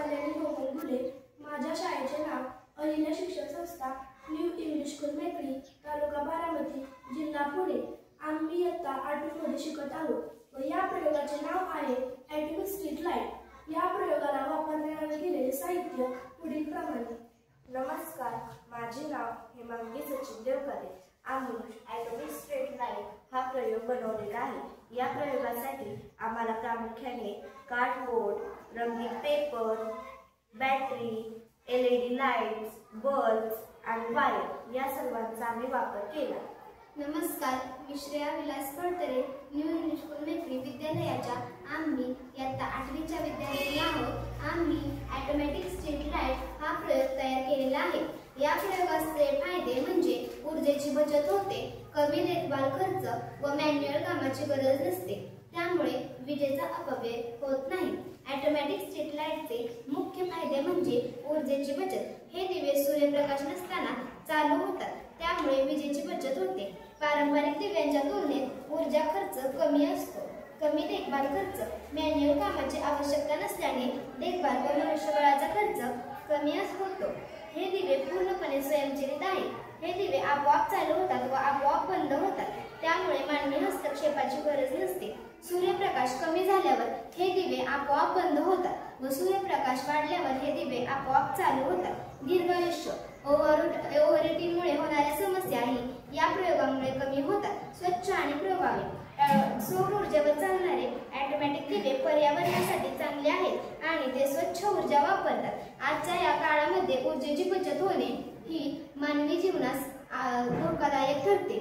कल्याणी मोहन घुले। माझ्या शाळेचे नाव अहिल्या शिक्षण संस्था न्यू इंग्लिश स्कूल मेकळी, तालुका बारामती, जिल्हा पुणे। आम्ही इयत्ता 8वी मध्ये शिकत आहोत व या प्रयोगाचे नाव आहे ॲटॉमिक स्ट्रीट लाईट। या प्रयोगाला वापरण्यात गेलेले साहित्य पुढील प्रमाणे। नमस्कार, माझे नाव हेमांगी सचिन देवकरे। आम्ही ॲटॉमिक स्ट्रीट लाईट हा प्रयोग बनवलेला आहे। या प्रयोगासाठी आम्हाला प्रामुख्याने कार्डबोर्ड, रंगीत paper, battery, LED lights, bulb आणि वायर या सर्वांचा आम्ही वापर केला। नमस्कार, मी Shreya Vilas Phadtare, new English school Mekli विद्यालयाच्या आम्ही इयत्ता 8वीच्या विद्यार्थी आहोत। आम्ही ॲटोमॅटिक स्ट्रीट लाईट हा प्रयोग तयार केलेला आहे। या प्रयोगाचे फायदे म्हणजे ऊर्जेची बचत होते, कमी देखभाल खर्च व मॅन्युअल कामाची गरज नसते, त्यामुळे विजेचा अपव्यय होत नाही। ॲटोमॅटिक स्ट्रीट लाईटचे मुख्य फायदे म्हणजे ऊर्जेची बचत। हे दिवे सूर्यप्रकाश नसताना चालू होतात, त्यामुळे विजेची बचत होते। पारंपरिक दिव्यांच्या तुलनेत ऊर्जा खर्च कमी असतो। कमी देखभाल खर्च, मॅन्युअल कामाची आवश्यकता नसल्याने देखभाल व मनुष्यबळाचा खर्च कमी होतो। हे दिवे पूर्णपणे स्वयंचलित आहेत। हे दिवे आपोआप चालू होतात व आपोआप बंद होतात, त्यामुळे मानवी हस्तक्षेपाची गरज नसते। सूर्यप्रकाश कमी झाल्यावर हे दिवे आपोआप बंद होतात व सूर्यप्रकाश वाढल्यावर हे दिवे आपोआप चालू होतात। दीर्घायुष्य, ओव्हरहीटिंगमुळे होणाऱ्या समस्याही या प्रयोगामुळे कमी होतात। स्वच्छ आणि प्रभावी, सौर ऊर्जेवर चालणारे ॲटोमॅटिक दिवे पर्यावरणासाठी चांगले आहेत आणि ते स्वच्छ ऊर्जा वापरतात। आजच्या या काळामध्ये ऊर्जेची बचत होणे ही मानवी जीवनास धोकादायक ठरते।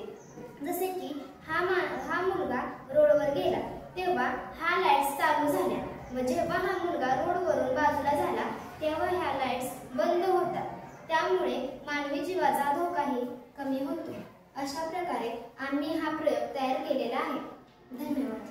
जसे की हा मुलगा रोडवर गेला तेव्हा हा लाईट्स चालू झाल्या व जेव्हा हा मुलगा रोडवरून बाजूला झाला तेव्हा ह्या लाईट्स बंद होतात, त्यामुळे मानवी जीवाचा धोकाही कमी होतो। अशा प्रकारे आम्ही हा प्रयोग तयार केलेला आहे। धन्यवाद।